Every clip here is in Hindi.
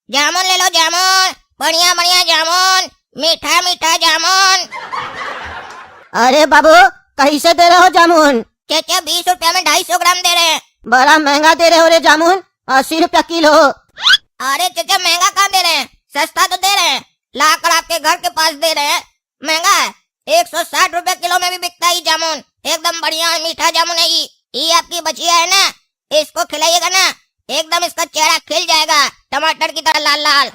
जामुन ले लो जामुन, बढ़िया बढ़िया जामुन, मीठा मीठा जामुन। अरे बाबू कैसे दे रहे हो जामुन? चाचा 20 रुपया में 250 ग्राम दे रहे हैं। बड़ा महंगा दे रहे हो रे जामुन, 80 रुपया किलो। अरे चाचा महंगा कहाँ दे रहे हैं, सस्ता तो दे रहे हैं, लाकर आपके घर के पास दे रहे हैं। महंगा है, 160 रुपया किलो में भी बिकता है जामुन, एकदम बढ़िया मीठा जामुन है। ये आपकी बचिया है ना, इसको खिलाइएगा ना एकदम इसका चेहरा खिल जाएगा टमाटर की तरह लाल लाल।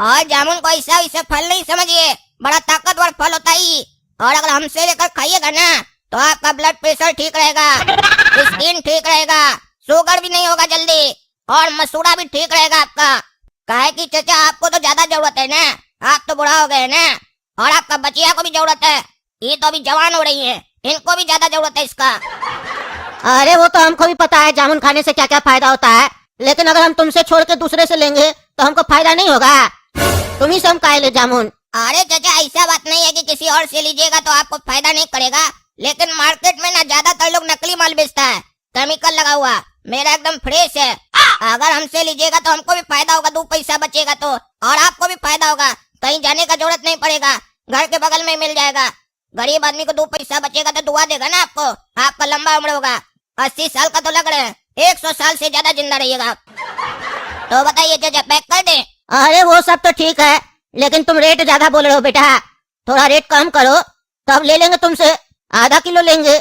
और जामुन को ऐसा वैसा फल नहीं समझिए, बड़ा ताकतवर फल होता है। और अगर हमसे लेकर खाइएगा ना तो आपका ब्लड प्रेशर ठीक रहेगा, स्किन ठीक रहेगा, शुगर भी नहीं होगा जल्दी, और मसूड़ा भी ठीक रहेगा आपका। काहे कि चाचा आपको तो ज्यादा जरूरत है ना, आप तो बुढ़ा हो गए ना, और आपका बचिया को भी जरूरत है, ये तो अभी जवान हो रही है, इनको भी ज्यादा जरूरत है इसका। अरे वो तो हमको भी पता है जामुन खाने से क्या क्या फायदा होता है, लेकिन अगर हम तुमसे छोड़ के दूसरे से लेंगे तो हमको फायदा नहीं होगा। तुम ही से हम खाए ले जामुन। अरे चाचा ऐसा बात नहीं है कि किसी और से लीजिएगा तो आपको फायदा नहीं करेगा, लेकिन मार्केट में ना ज्यादातर लोग नकली माल बेचता है, केमिकल लगा हुआ, मेरा एकदम फ्रेश है। अगर हमसे लीजिएगा तो हमको भी फायदा होगा, 2 पैसा बचेगा तो, और आपको भी फायदा होगा, कहीं जाने का जरूरत नहीं पड़ेगा, घर के बगल में मिल जाएगा। गरीब आदमी को 2 पैसा बचेगा तो दुआ देगा ना आपको, आपका लंबा उम्र होगा। 80 साल का तो लग रहे हैं, 100 साल से ज्यादा जिंदा रहिएगा आप। तो बताइए चाचा पैक कर दे? अरे वो सब तो ठीक है, लेकिन तुम रेट ज्यादा बोल रहे हो बेटा, थोड़ा रेट कम करो तब ले लेंगे तुमसे, आधा किलो लेंगे,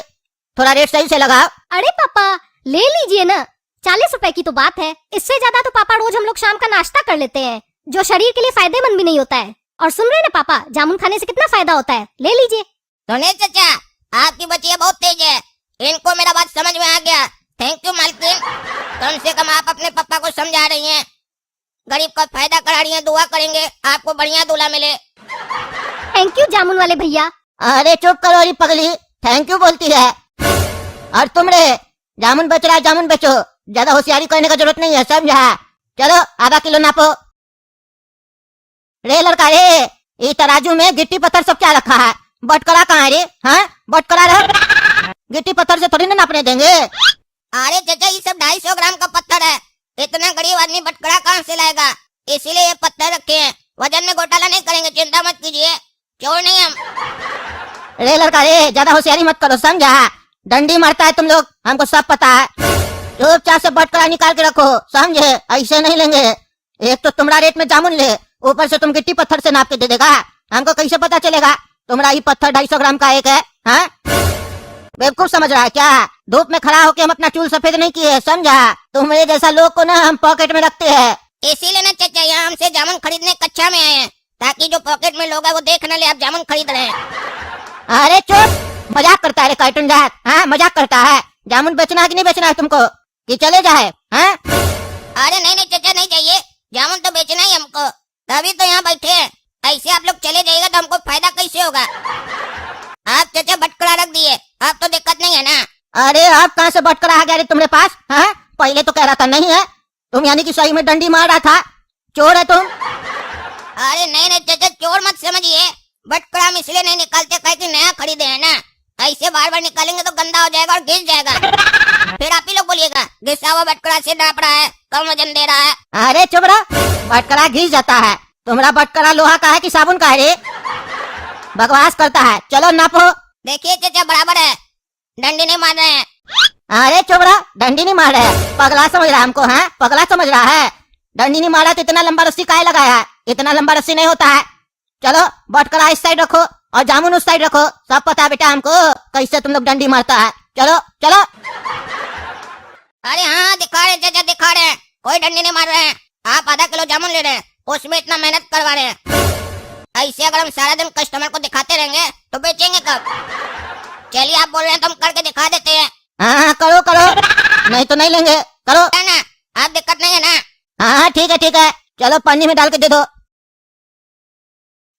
थोड़ा रेट सही से लगाओ। अरे पापा ले लीजिए ना, 40 रुपए की तो बात है, इससे ज्यादा तो पापा रोज हम लोग शाम का नाश्ता कर लेते हैं, जो शरीर के लिए फायदेमंद भी नहीं होता है। और सुन रहे हैं ना पापा, जामुन खाने से कितना फायदा होता है, ले लीजिए। सुने चाचा, आपकी बच्चियाँ बहुत तेज है, इनको मेरा बात समझ में आ गया। थैंक यू मालकिन, कम से कम आप अपने पापा को समझा रही हैं, गरीब का फायदा करा रही हैं। दुआ करेंगे आपको बढ़िया दूल्हा मिले। थैंक यू जामुन वाले भैया। अरे चुप करो अरे पगली, थैंक यू बोलती है। और तुम रे जामुन बेच रहा है, जामुन बेचो, ज्यादा होशियारी करने का जरूरत नहीं है, समझा? चलो आधा किलो नापो। रे लड़का रे, ये तराजू में गिट्टी पत्थर सब क्या रखा है, बटकरा कहाँ है रे? हाँ बटकरा रख, गिट्टी पत्थर से थोड़ी ना नापने देंगे। अरे चाचा ये सब 250 ग्राम का पत्थर है, इतना गरीब आदमी बटकरा कहाँ से लाएगा, इसीलिए ये पत्थर रखे हैं, वजन में घोटाला नहीं करेंगे, चिंता मत कीजिए, चोर नहीं हम। रे लड़का रे ज्यादा होशियारी मत करो, समझा? डंडी मारता है तुम लोग, हमको सब पता है। चुपचाप से बटकरा निकाल के रखो, समझे? ऐसे नहीं लेंगे, एक तो तुम्हारा रेट में जामुन ले, ऊपर से तुम गिट्टी पत्थर से नाप के दे देगा, हमको कैसे पता चलेगा तुम्हारा ये पत्थर 250 ग्राम का एक है? हाँ बेवकूफ समझ रहा है क्या? धूप में खड़ा होके हम अपना चूल सफेद नहीं किए, समझा? तुम्हारे जैसा लोग को ना हम पॉकेट में रखते हैं। इसीलिए ना चाचा यहाँ हमसे जामुन खरीदने कच्चा में आए हैं, ताकि जो पॉकेट में लोग है वो देख न ले आप जामुन खरीद रहे हैं। अरे चुप, मजाक करता है रे कार्टून जात, हाँ मजाक करता है। जामुन बेचना है कि नहीं बेचना है तुमको, कि चले जाए? हाँ अरे नहीं नहीं चाचा नहीं चाहिए, जामुन तो बेचना ही हमको, तभी तो यहाँ बैठे हैं। ऐसे आप लोग चले जाइएगा तो हमको फायदा कैसे होगा? आप चाचा बटकरा रख दिए, अब तो दिक्कत नहीं है ना। अरे आप कहाँ से बटकरा आ गया रे तुम्हारे पास? हाँ पहले तो कह रहा था नहीं है, तुम यानी कि सही में डंडी मार रहा था, चोर है तुम। अरे नहीं नहीं चाचा चोर मत समझिए, बटकरा हम इसलिए नहीं निकालते कहे कि नया खरीदे है ना, ऐसे बार बार निकालेंगे तो गंदा हो जाएगा और घिस जाएगा, फिर आप ही लोग बोलिएगा घिसा हुआ बटकरा से नाप रहा है, कम वजन दे रहा है। अरे चुप रहा, बटकरा घिस जाता है, तुम्हारा बटकरा लोहा का है कि साबुन का है रे? बकवास करता है, चलो नापो। देखिए चाचा बराबर है, डंडी नहीं मार रहे हैं। अरे चुप रहा, डंडी नहीं मार रहा है, पगला समझ रहा है हमको? है पगला समझ रहा है? डंडी नहीं मारा तो इतना लंबा रस्सी काहे लगाया है? इतना लंबा रस्सी नहीं होता है। चलो बटकरा इस साइड रखो और जामुन उस साइड रखो, सब पता है बेटा हमको कैसे तुम लोग डंडी मारता है। चलो चलो। अरे हाँ दिखा रहे चाचा दिखा रहे हैं, कोई डंडी नहीं मार रहे हैं, आप आधा किलो जामुन ले रहे हैं, उसमें इतना मेहनत करवा रहे हैं। ऐसे अगर हम सारा दिन कस्टमर को दिखाते रहेंगे तो बेचेंगे कब? चलिए आप बोल रहे हैं तो हम करके दिखा देते हैं। हाँ करो करो, नहीं तो नहीं लेंगे, करो है ना, आप दिक्कत नहीं है ना? हाँ ठीक है ठीक है, चलो पन्नी में डाल के दे दो।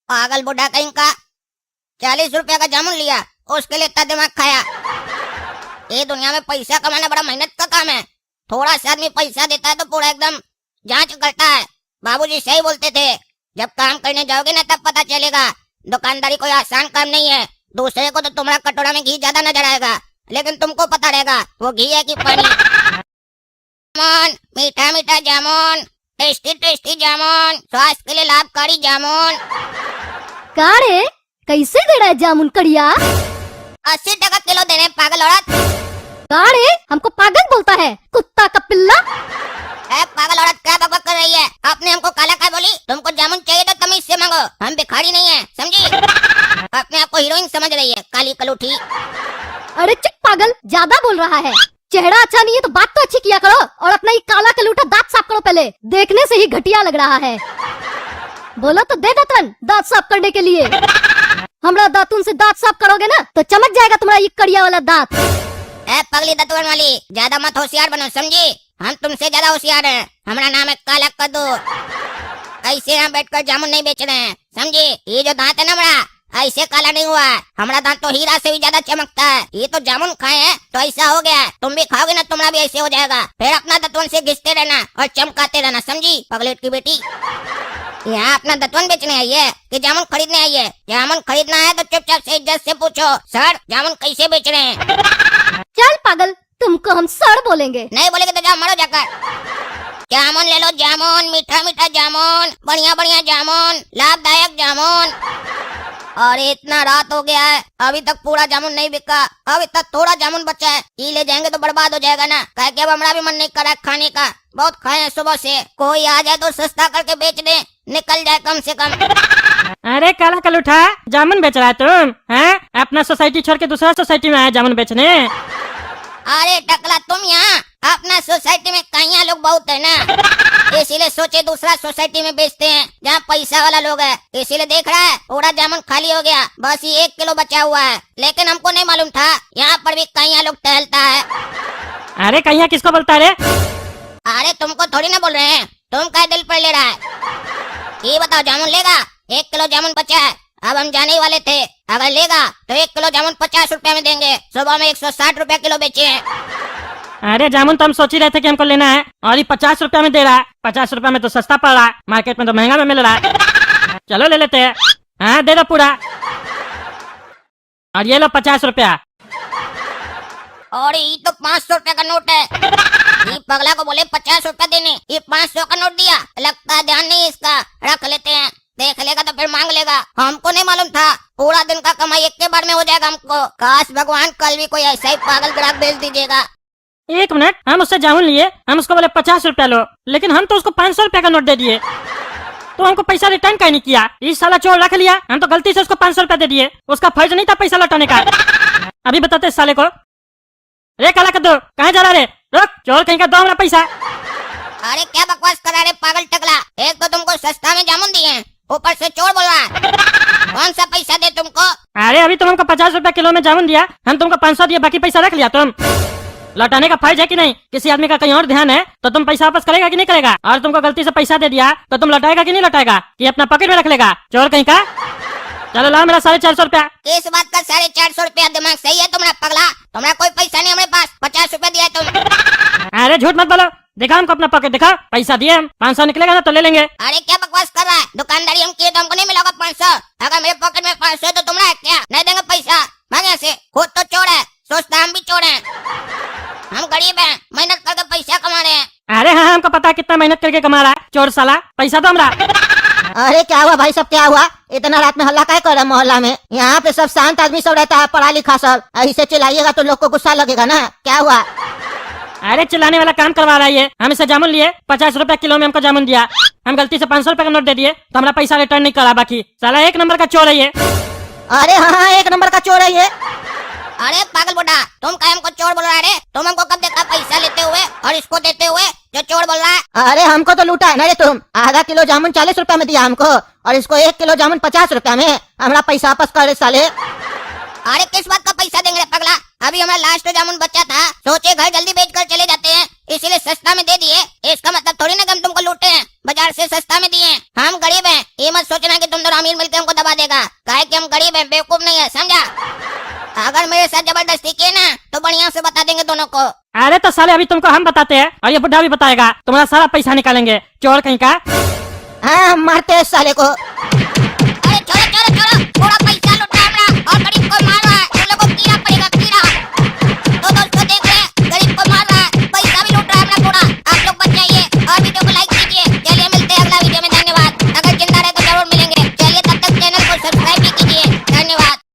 पागल बुढ़ा कहीं का, 40 रुपया का जामुन लिया, उसके लिए इतना दिमाग खाया। ये दुनिया में पैसा कमाना बड़ा मेहनत का काम है, थोड़ा सा आदमी पैसा देता है तो पूरा एकदम जांच करता है। बाबूजी सही बोलते थे, जब काम करने जाओगे ना तब पता चलेगा, दुकानदारी कोई आसान काम नहीं है। दूसरे को तो तुम्हारा कटोरा में घी ज्यादा नजर आएगा, लेकिन तुमको पता रहेगा वो घी है कि पानी। जामुन मीठा मीठा जामुन, टेस्टी टेस्टी जामुन, स्वास्थ्य के लिए लाभकारी जामुन। का रे कैसे दे रहा है जामुन कड़िया? 80 टका किलो दे रहे हैं पागल औरत। का रे हमको पागल बोलता है, कुत्ता का पिल्ला। पागल औरत क्या बकबक कर रही है? आपने हमको काला क्या बोली? तुमको जामुन चाहिए तो तमीज से मांगो, हम भिखारी नहीं है, समझी? अपने आपको हीरोइन समझ रही है, काली कलूठी। अरे चुप पागल, ज्यादा बोल रहा है। चेहरा अच्छा नहीं है तो बात तो अच्छी किया करो और अपना ये काला कलूठा दांत साफ करो पहले, देखने से ही घटिया लग रहा है। बोलो तो दे दातन दांत साफ करने के लिए। हमरा दातुन से दांत साफ करोगे ना तो चमक जाएगा तुम्हारा ये कड़िया वाला दांत। पगली दतवन वाली, ज्यादा मत होशियार बनो, समझी? हम तुमसे ज्यादा होशियार हैं। हमारा नाम है काला कद्दू। ऐसे यहाँ बैठकर जामुन नहीं बेच रहे हैं, समझी? ये जो दांत है ना हमारा, ऐसे काला नहीं हुआ है। हमारा दांत तो हीरा से भी ज्यादा चमकता है। ये तो जामुन खाए हैं तो ऐसा हो गया है। तुम भी खाओगे ना, तुम्हारा भी ऐसे हो जाएगा। फिर अपना दतवन से घिसते रहना और चमकाते रहना, समझी? पगलेट की बेटी, यहाँ अपना दतवन बेचने आई है कि जामुन खरीदने आई है? जामुन खरीदना है तो चुपचाप से इज्जत से पूछो, सर जामुन कैसे बेच रहे हैं? चल पागल, तुमको हम सर बोलेंगे। नहीं बोलेगे तो जाओ मरो जाकर। जामुन ले लो, जामुन, मीठा मीठा जामुन, बढ़िया बढ़िया जामुन, लाभदायक जामुन। और इतना रात हो गया है, अभी तक पूरा जामुन नहीं बिका। अभी तक थोड़ा जामुन बचा है, ये ले जाएंगे तो बर्बाद हो जाएगा ना। कह के अब हमारा भी मन नहीं कर रहा है खाने का, बहुत खाए हैं सुबह से। कोई आ जाए तो सस्ता करके बेच दे, निकल जाए कम से कम। अरे काला कलूठा, जामुन बेच रहा है तुम? हैं? अपना सोसाइटी छोड़ के दूसरा सोसाइटी में आया जामुन बेचने? अरे टकला, तुम यहाँ अपना सोसाइटी में कहीं लोग बहुत है ना, इसीलिए सोचे दूसरा सोसाइटी में बेचते हैं जहाँ पैसा वाला लोग है। इसीलिए देख रहा है पूरा जामुन खाली हो गया, बस ये 1 किलो बचा हुआ है। लेकिन हमको नहीं मालूम था यहाँ पर भी कहीं लोग टहलता है। अरे कहीं किसको बोलता है? अरे तुमको थोड़ी ना बोल रहे हैं, तुम क्या दिल पर ले रहा है? ये बताओ, जामुन लेगा? 1 किलो जामुन बचा है, अब हम जाने ही वाले थे। अगर लेगा तो 1 किलो जामुन 50 रुपए में देंगे। सुबह में 160 रुपए किलो बेचे हैं। अरे जामुन तो हम सोच ही रहे थे कि हमको लेना है, और ये 50 रुपया में दे रहा है। 50 रुपया में तो सस्ता पड़ रहा है, मार्केट में तो महंगा में मिल रहा है। चलो ले लेते हैं। हाँ दे दो पूरा, और ये लो 50 रुपया। और ये तो 500 रुपए का नोट है। ये पगला को बोले 50 रुपए देने, ये 500 का नोट दिया। लगता है ध्यान नहीं इसका, रख लेते हैं, देख लेगा तो फिर मांग लेगा। हमको नहीं मालूम था पूरा दिन का कमाई एक के बार में हो जाएगा हमको। काश भगवान कल भी कोई ऐसा ही पागल ग्राहक भेज दीजिएगा। 1 मिनट, हम उससे जामुन लिए, हम उसको बोले 50 रुपया लो, लेकिन हम तो उसको 500 रुपया का नोट दे दिए। तो हमको पैसा रिटर्न क्यों नहीं किया? इस साला चोर रख लिया, हम तो गलती से उसको 500 रुपया दे दिए। उसका फर्ज नहीं था पैसा लौटाने का। अभी बताते इस साले को। रे काला कद्दू, कहाँ जा रहा रे? रुक, चोर कहीं का, दो हमारा पैसा। अरे क्या बकवास कर रहा है पागल टकला? एक तो तुमको सस्ता में जामुन दिए हैं, ऊपर से चोर बोल रहा है। कौन सा पैसा दे तुमको? अरे अभी तुम हमको 50 रुपया किलो में जामुन दिया, हम तुमको 500 दिए, बाकी पैसा रख लिया। तुम लौटाने का फर्ज है कि नहीं? किसी आदमी का कहीं और ध्यान है तो तुम पैसा वापस करेगा कि नहीं करेगा? और तुमको गलती से पैसा दे दिया तो तुम लौटाएगा कि नहीं लौटाएगा, कि अपना पॉकेट में रख लेगा? चोर कहीं का। चलो लाओ मेरा 450 रुपया। किस बात का 450 रुपया? दिमाग सही है तुम्हारा पगला? तुम्हारा कोई पैसा नहीं हमारे पास, 50 रुपया दिया है तुम। अरे झूठ मत बोलो, दिखा हमको अपना पॉकेट, दिखा। पैसा दिए हम, 500 निकलेगा ना तो ले लेंगे। अरे क्या बकवास कर रहा है? दुकानदारी हम किए तो हमको नहीं मिलेगा 500। अगर मेरे पॉकेट में 500 है तो तुम्हारा है क्या? नहीं देंगे पैसा, भाग यहाँ से। खुद तो चोर है, सोचता हम भी चोर हैं। हम गरीब हैं, मेहनत करके पैसा कमा रहे हैं। अरे हाँ, हमको पता है कितना मेहनत करके कमा रहा है चोर साला, पैसा दो हमरा। अरे क्या हुआ भाई, सब क्या हुआ? इतना रात में हल्ला क्या कर रहे हैं मोहल्ला में? यहाँ पे सब शांत आदमी सब रहता है, पढ़ा लिखा सब। ऐसे चिल्लाइएगा तो लोग को गुस्सा लगेगा ना। क्या हुआ? अरे चिल्लाने वाला काम करवा रहा है ये। हम इसे जामुन लिए, 50 रुपया किलो में हमको जामुन दिया, हम गलती से 500 रुपया का नोट दे दिए तो हमारा पैसा रिटर्न नहीं करा। बाकी साला 1 नंबर का चोर है ये। अरे हाँ, 1 नंबर का चोर है ये। अरे पागल बुढ़ा, तुम क्या हमको चोर बोल रहा है? तुम हमको कब देखा पैसा लेते हुए और इसको देते हुए जो चोर बोल रहा है? अरे हमको तो लूटा है ना रे तुम। आधा किलो जामुन 40 रुपया में दिया हमको, और इसको 1 किलो जामुन 50 रुपया में। हमारा पैसा वापस कर साले। अरे किस बात का पैसा देंगे रे पगला? अभी हमारा लास्ट जामुन बचा था, सोचे घर जल्दी बेचकर चले जाते हैं, इसीलिए सस्ता में दे दिए। इसका मतलब थोड़ी ना कि हम तुमको लूटे हैं, बाजार से सस्ता में दिए। हम गरीब हैं, ये मत सोचना कि तुम दोनों अमीर मिलकर हमको दबा देगा। काहे कि हम गरीब हैं, बेवकूफ नहीं है, समझा? अगर मेरे साथ जबरदस्ती किए ना तो बढ़िया से बता देंगे दोनों को। अरे तो साले अभी तुमको हम बताते हैं और ये बुढ़ा भी बताएगा, तुम्हारा सारा पैसा निकालेंगे, चोर कहीं का। हाँ, मारते हैं साले को।